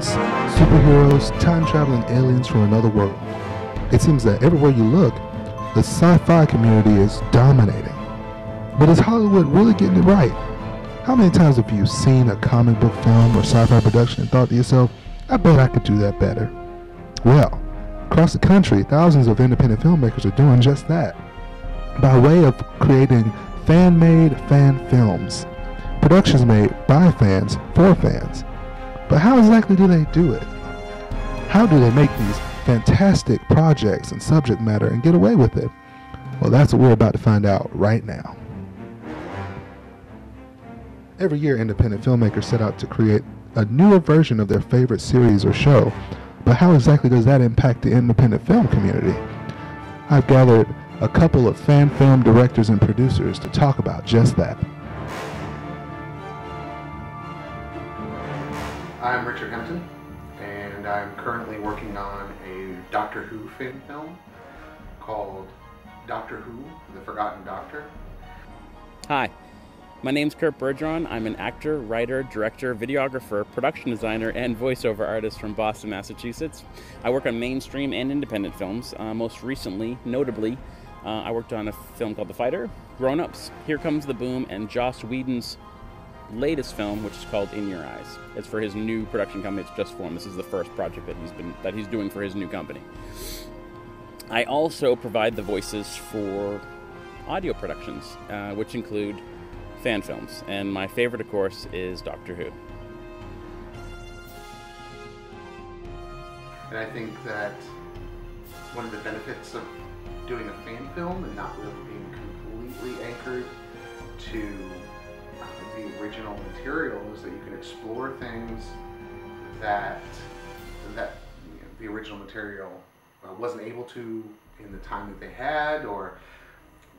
mutants, superheroes, time-traveling aliens from another world. It seems that everywhere you look, the sci-fi community is dominating. But is Hollywood really getting it right? How many times have you seen a comic book film or sci-fi production and thought to yourself, I bet I could do that better? Well, across the country, thousands of independent filmmakers are doing just that, by way of creating fan-made fan films, productions made by fans for fans. But how exactly do they do it? How do they make these fantastic projects and subject matter and get away with it? Well, that's what we're about to find out right now. Every year, independent filmmakers set out to create a newer version of their favorite series or show, but how exactly does that impact the independent film community? I've gathered a couple of fan film directors and producers to talk about just that. I'm Richard Hempton, and I'm currently working on a Doctor Who fan film called Doctor Who, The Forgotten Doctor. Hi, my name's Kurt Bergeron. I'm an actor, writer, director, videographer, production designer, and voiceover artist from Boston, Massachusetts. I work on mainstream and independent films. Most recently, notably, I worked on a film called The Fighter, Grown Ups, Here Comes the Boom, and Joss Whedon's latest film, which is called In Your Eyes. It's for his new production company. It's just formed. This is the first project that he's doing for his new company. I also provide the voices for audio productions, which include fan films, and my favorite, of course, is Doctor Who. And I think that one of the benefits of doing a fan film and not really being completely anchored to the original material is that you can explore things that the original material wasn't able to in the time that they had, or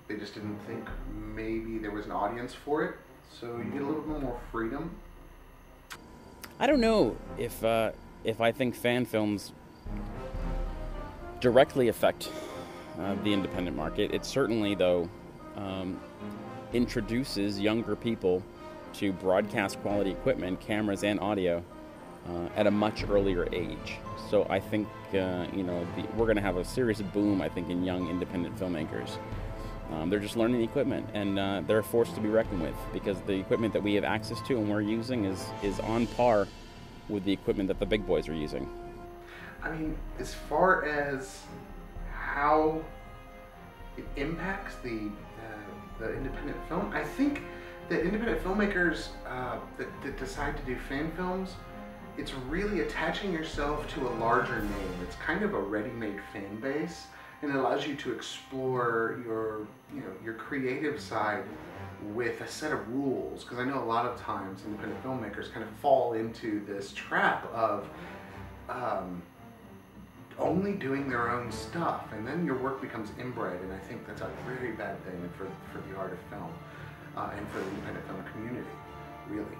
they just didn't think maybe there was an audience for it. So you get a little bit more freedom. I don't know if I think fan films directly affect the independent market. It certainly, though, introduces younger people to broadcast quality equipment, cameras and audio, at a much earlier age. So I think we're going to have a serious boom, I think, in young independent filmmakers. They're just learning the equipment, and they're a force to be reckoned with, because the equipment that we have access to and we're using is on par with the equipment that the big boys are using. I mean, as far as how it impacts the independent film, I think that independent filmmakers that decide to do fan films, it's really attaching yourself to a larger name. It's kind of a ready-made fan base, and it allows you to explore your creative side with a set of rules. Because I know a lot of times independent filmmakers kind of fall into this trap of only doing their own stuff, and then your work becomes inbred, and I think that's a very bad thing for the art of film and for the independent film community, really.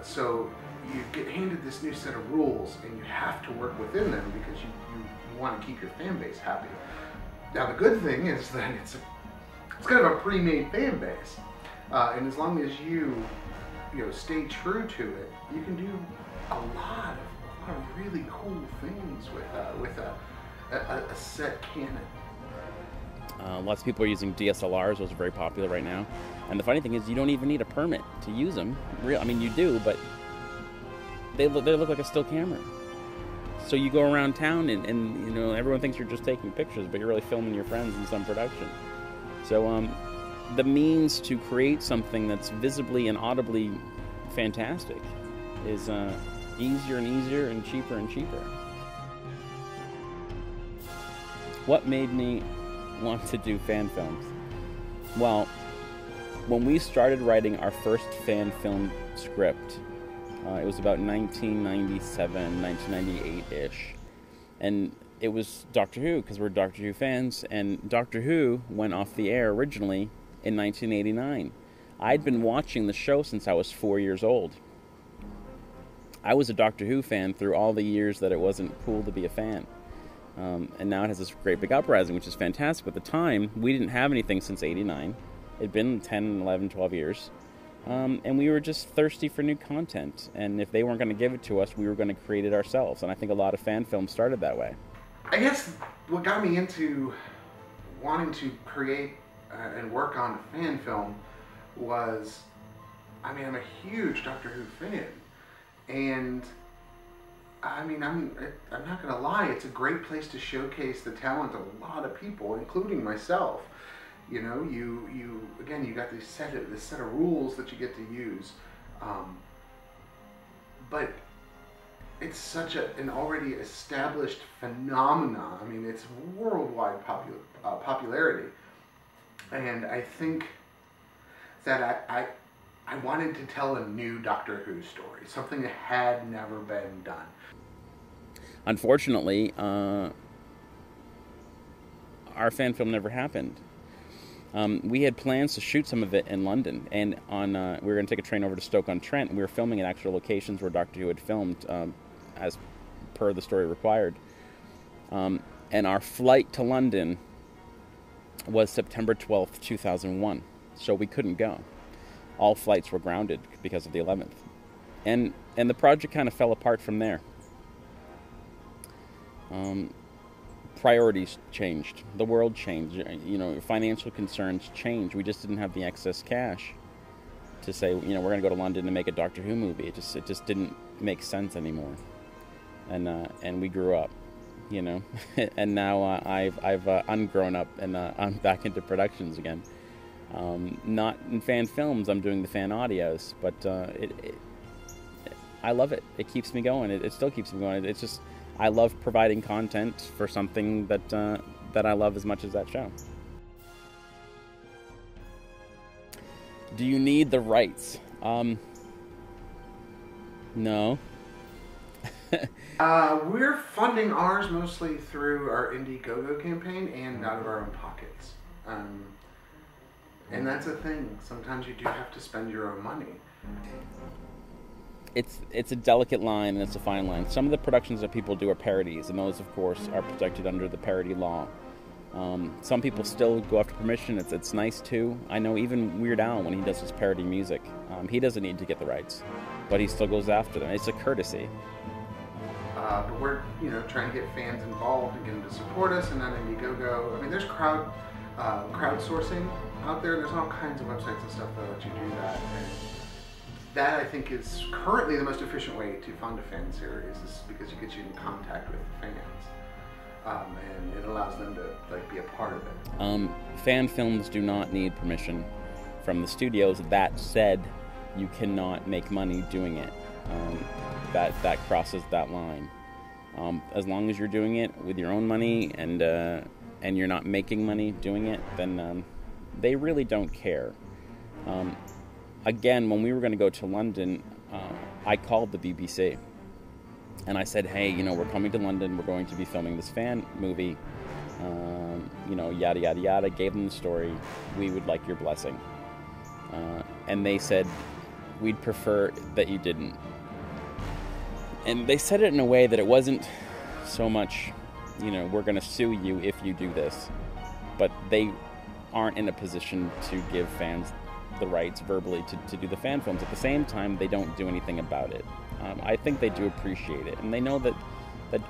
So you get handed this new set of rules, and you have to work within them because you want to keep your fan base happy. Now the good thing is that it's kind of a pre-made fan base, and as long as you stay true to it, you can do a lot of really cool things with a set canon. Lots of people are using DSLRs, those are very popular right now. And the funny thing is, you don't even need a permit to use them. I mean, you do, but they look like a still camera. So you go around town and everyone thinks you're just taking pictures, but you're really filming your friends in some production. So the means to create something that's visibly and audibly fantastic is easier and easier and cheaper. What made me want to do fan films? Well, when we started writing our first fan film script, it was about 1997, 1998-ish. And it was Doctor Who, because we're Doctor Who fans, and Doctor Who went off the air originally in 1989. I'd been watching the show since I was 4 years old. I was a Doctor Who fan through all the years that it wasn't cool to be a fan. And now it has this great big uprising, which is fantastic. At the time, we didn't have anything since 89. It'd been 10, 11, 12 years. And we were just thirsty for new content. And if they weren't going to give it to us, we were going to create it ourselves. And I think a lot of fan films started that way. I guess what got me into wanting to create and work on fan film was, I mean, I'm a huge Doctor Who fan, and I mean, I'm not gonna lie, it's a great place to showcase the talent of a lot of people, including myself. You know, you again, you got this set of rules that you get to use, but it's such an already established phenomenon. I mean, it's worldwide popularity, and I think that I wanted to tell a new Doctor Who story, something that had never been done. Unfortunately, our fan film never happened. We had plans to shoot some of it in London, and we were going to take a train over to Stoke-on-Trent, and we were filming at actual locations where Doctor Who had filmed, as per the story required. And our flight to London was September 12th, 2001, so we couldn't go. All flights were grounded because of the 11th. And the project kind of fell apart from there. Priorities changed. The world changed. You know, financial concerns changed. We just didn't have the excess cash to say, you know, we're going to go to London to make a Doctor Who movie. It just didn't make sense anymore. And we grew up, you know. And now I've ungrown up, and I'm back into productions again. Not in fan films. I'm doing the fan audios, but I love it. It keeps me going. It still keeps me going. It's just, I love providing content for something that I love as much as that show. Do you need the rights? No. We're funding ours mostly through our Indiegogo campaign and out of our own pockets. And that's a thing. Sometimes you do have to spend your own money. It's a delicate line, and it's a fine line. Some of the productions that people do are parodies, and those, of course, are protected under the parody law. Some people still go after permission. It's nice, too. I know even Weird Al, when he does his parody music, he doesn't need to get the rights, but he still goes after them. It's a courtesy. But we're, you know, trying to get fans involved and get them to support us, and on Indiegogo, I mean, there's crowdsourcing out there. There's all kinds of websites and stuff that let you do that. And that, I think, is currently the most efficient way to fund a fan series, is because it gets you in contact with the fans, and it allows them to be a part of it. Fan films do not need permission from the studios. That said, you cannot make money doing it. That crosses that line. As long as you're doing it with your own money and you're not making money doing it, then they really don't care. Again, when we were going to go to London, I called the BBC and I said, hey, you know, we're coming to London, we're going to be filming this fan movie, you know, yada, yada, yada, gave them the story, we would like your blessing. And they said, we'd prefer that you didn't. And they said it in a way that it wasn't so much, you know, we're going to sue you if you do this, but they aren't in a position to give fans the rights verbally to do the fan films. At the same time, they don't do anything about it. I think they do appreciate it, and they know that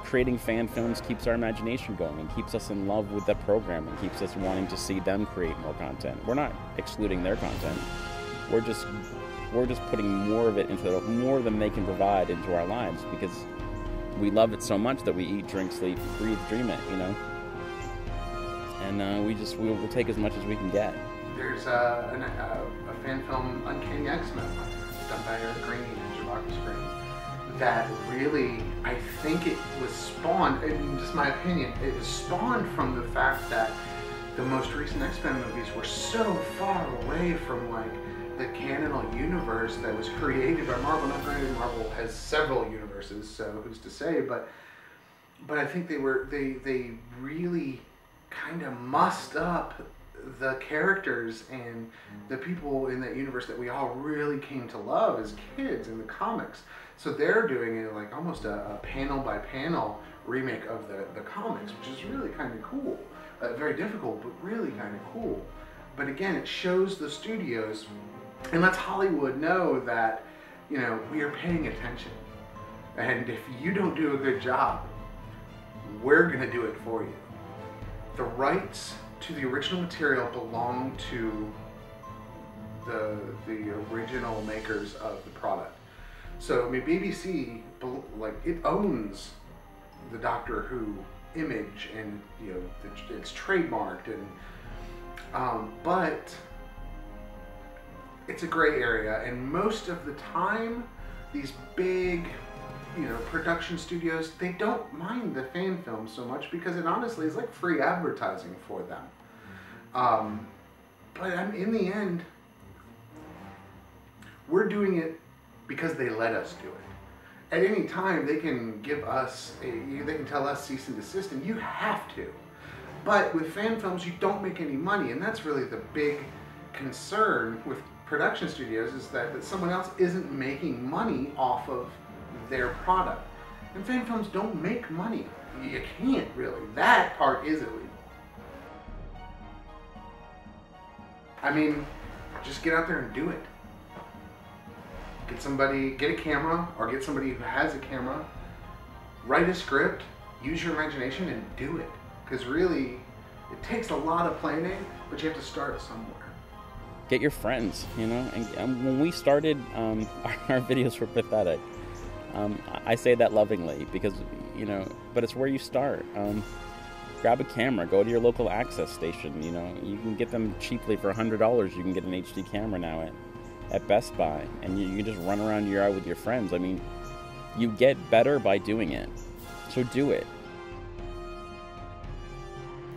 creating fan films keeps our imagination going and keeps us in love with the program and keeps us wanting to see them create more content. We're not excluding their content. We're just putting more of it into more than they can provide into our lives, because we love it so much that we eat, drink, sleep, breathe, dream it, you know. And we'll take as much as we can get. There's a fan film, Uncanny X-Men, done by Eric Green and Shabaka Screen, that really, I think it was spawned, in just my opinion, it was spawned from the fact that the most recent X-Men movies were so far away from the canonical universe that was created by Marvel. Now, granted, Marvel has several universes, so who's to say? But I think they really kind of mussed up the characters and the people in that universe that we all really came to love as kids in the comics. So they're doing it like almost a panel by panel remake of the comics, which is really kind of cool. Very difficult, but really kind of cool. But again, it shows the studios And lets Hollywood know that, you know, we are paying attention. And if you don't do a good job, we're going to do it for you. The rights to the original material belong to the original makers of the product. So, I mean, BBC, like, it owns the Doctor Who image, and, you know, it's trademarked, and but it's a gray area, and most of the time, these big, you know, production studios, they don't mind the fan film so much because it honestly is like free advertising for them. But in the end, we're doing it because they let us do it. At any time, they can give us, they can tell us cease and desist, and you have to. But with fan films, you don't make any money, and that's really the big concern with production studios, is that someone else isn't making money off of their product. And fan films don't make money. You can't really. That part is illegal. I mean, just get out there and do it. Get a camera, or get somebody who has a camera, write a script, use your imagination, and do it. Because really, it takes a lot of planning, but you have to start somewhere. Get your friends, you know, and when we started, our videos were pathetic. I say that lovingly because, you know, but it's where you start. Grab a camera, go to your local access station, you know, you can get them cheaply for $100. You can get an HD camera now at Best Buy, and you can just run around your yard with your friends. I mean, you get better by doing it, so do it.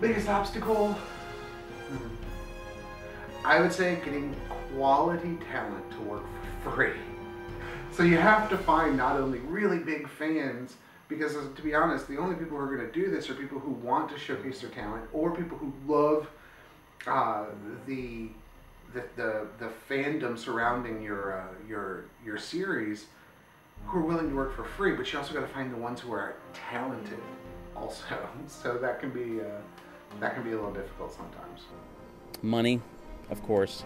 Biggest obstacle? I would say getting quality talent to work for free. So you have to find not only really big fans, because to be honest, the only people who are going to do this are people who want to showcase their talent, or people who love the fandom surrounding your series, who are willing to work for free. But you also got to find the ones who are talented also. So that can be a little difficult sometimes. Money, of course.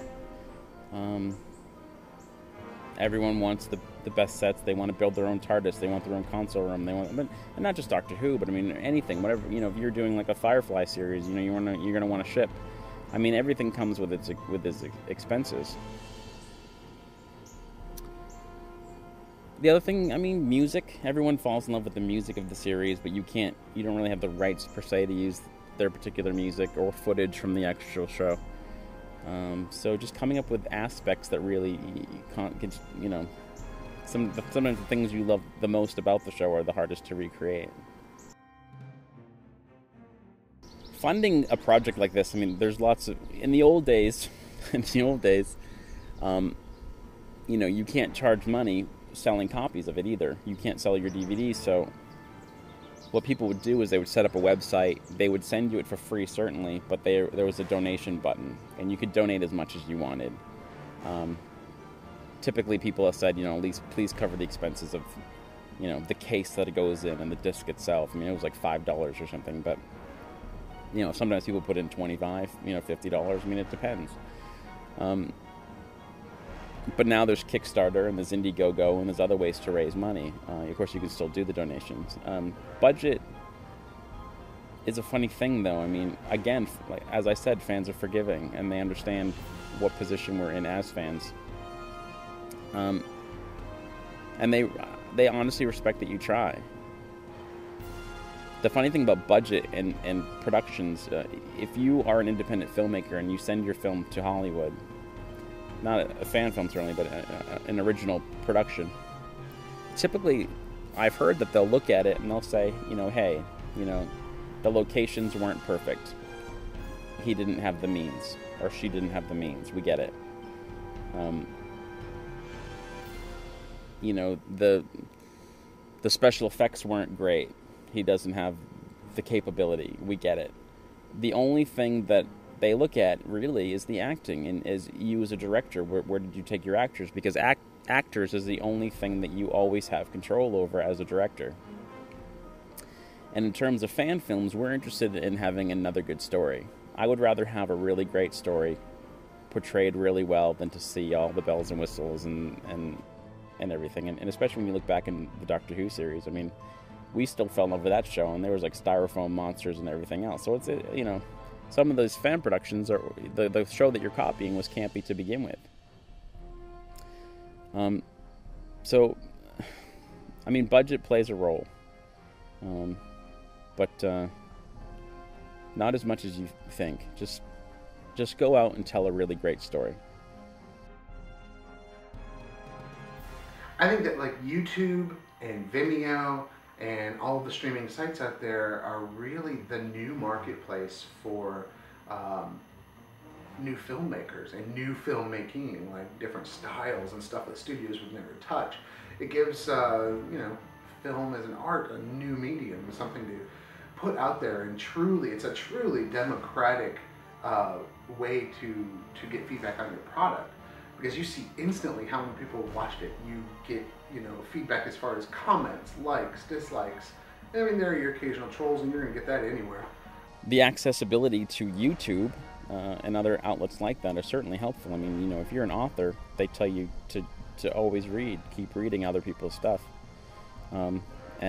Everyone wants the best sets. They want to build their own TARDIS. They want their own console room. And not just Doctor Who, but I mean anything, whatever. You know, if you're doing like a Firefly series, you know, you're gonna want to ship. I mean, everything comes with its expenses. The other thing, I mean, music. Everyone falls in love with the music of the series, but you don't really have the rights per se to use their particular music or footage from the actual show. So just coming up with aspects that really can't, you know, sometimes the things you love the most about the show are the hardest to recreate. Funding a project like this, I mean, there's lots of, in the old days, you know, you can't charge money selling copies of it either. You can't sell your DVDs, so what people would do is they would set up a website. They would send you it for free, certainly, but there was a donation button, and you could donate as much as you wanted. Typically, people have said, you know, at least please cover the expenses of, you know, the case that it goes in and the disc itself. I mean, it was like $5 or something, but, you know, sometimes people put in $25, you know, $50. I mean, it depends. But now there's Kickstarter and there's Indiegogo and there's other ways to raise money. Of course, you can still do the donations. Budget is a funny thing, though. I mean, again, like, as I said, fans are forgiving and they understand what position we're in as fans. And they honestly respect that you try. The funny thing about budget and productions, if you are an independent filmmaker and you send your film to Hollywood, not a fan film certainly, but an original production, typically I've heard that they'll look at it and they'll say, you know, hey, you know, the locations weren't perfect. He didn't have the means, or she didn't have the means. We get it. You know, the special effects weren't great. He doesn't have the capability. We get it. The only thing that they look at really is the acting, and as you as a director, where did you take your actors? Because actors is the only thing that you always have control over as a director. And in terms of fan films, we're interested in having another good story. I would rather have a really great story portrayed really well than to see all the bells and whistles and everything. And especially when you look back in the Doctor Who series, I mean, we still fell in love with that show, and there was like styrofoam monsters and everything else. So it's, you know, some of those fan productions, are the show that you're copying was campy to begin with. So, I mean, budget plays a role, but not as much as you think. Just go out and tell a really great story. I think that like YouTube and Vimeo and all of the streaming sites out there are really the new marketplace for new filmmakers and new filmmaking, like different styles and stuff that studios would never touch. It gives you know, film as an art a new medium, something to put out there, and truly, it's a truly democratic way to get feedback on your product, because you see instantly how many people watched it. You get, you know, feedback as far as comments, likes, dislikes. I mean, there are your occasional trolls, and you're gonna get that anywhere. The accessibility to YouTube and other outlets like that are certainly helpful. I mean, you know, if you're an author, they tell you to always read, keep reading other people's stuff. And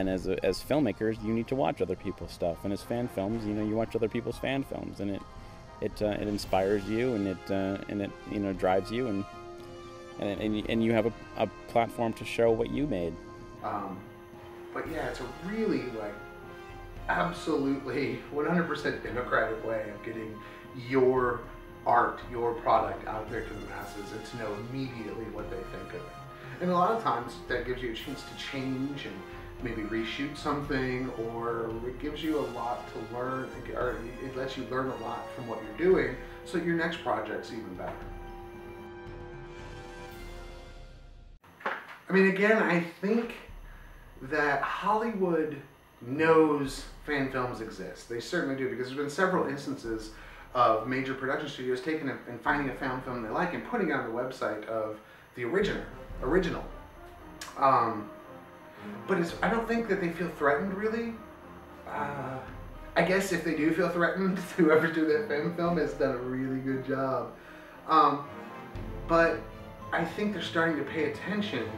as filmmakers, you need to watch other people's stuff. And as fan films, you know, you watch other people's fan films, and it inspires you, and it you know, drives you, and you have a platform to show what you made. But yeah, it's a really like absolutely 100% democratic way of getting your art, your product out there to the masses, and to know immediately what they think of it. And a lot of times that gives you a chance to change and maybe reshoot something, or it gives you a lot to learn, or it lets you learn a lot from what you're doing, so your next project's even better. I mean, again, I think that Hollywood knows fan films exist. They certainly do, because there's been several instances of major production studios taking and finding a fan film they like and putting it on the website of the original. But I don't think that they feel threatened, really. I guess if they do feel threatened, whoever's doing that fan film has done a really good job. But I think they're starting to pay attention,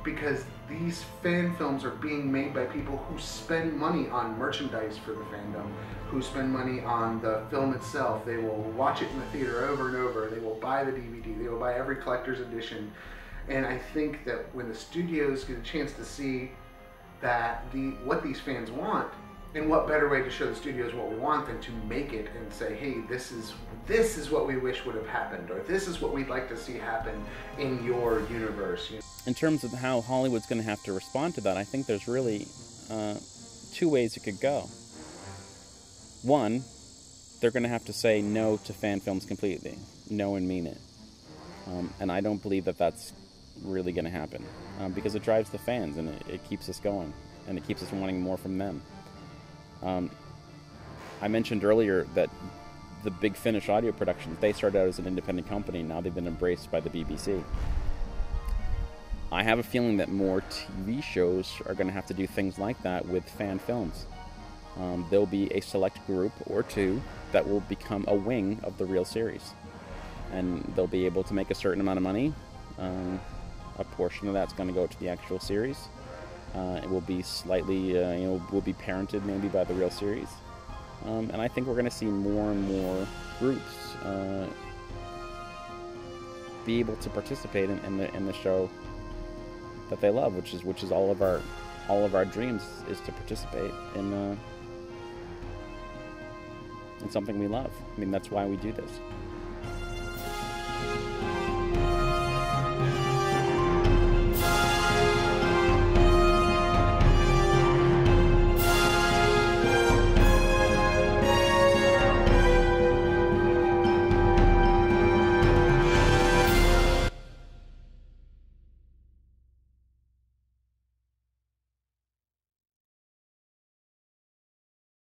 because these fan films are being made by people who spend money on merchandise for the fandom, who spend money on the film itself. They will watch it in the theater over and over. They will buy the DVD. They will buy every collector's edition. And I think that when the studios get a chance to see that what these fans want, and what better way to show the studios what we want than to make it and say, hey, this is what we wish would have happened, or this is what we'd like to see happen in your universe. In terms of how Hollywood's going to have to respond to that, I think there's really two ways it could go. One, they're going to have to say no to fan films completely, no and mean it. And I don't believe that that's really going to happen, because it drives the fans, and it keeps us going, and it keeps us wanting more from them. I mentioned earlier that the big Finnish audio productions, they started out as an independent company, now they've been embraced by the BBC. I have a feeling that more TV shows are going to have to do things like that with fan films. There'll be a select group or two that will become a wing of the real series, and they'll be able to make a certain amount of money. A portion of that's going to go to the actual series. It will be slightly, will be parented maybe by the real series. And I think we're going to see more and more groups be able to participate in the show that they love, which is all of our dreams, is to participate in something we love. I mean, that's why we do this.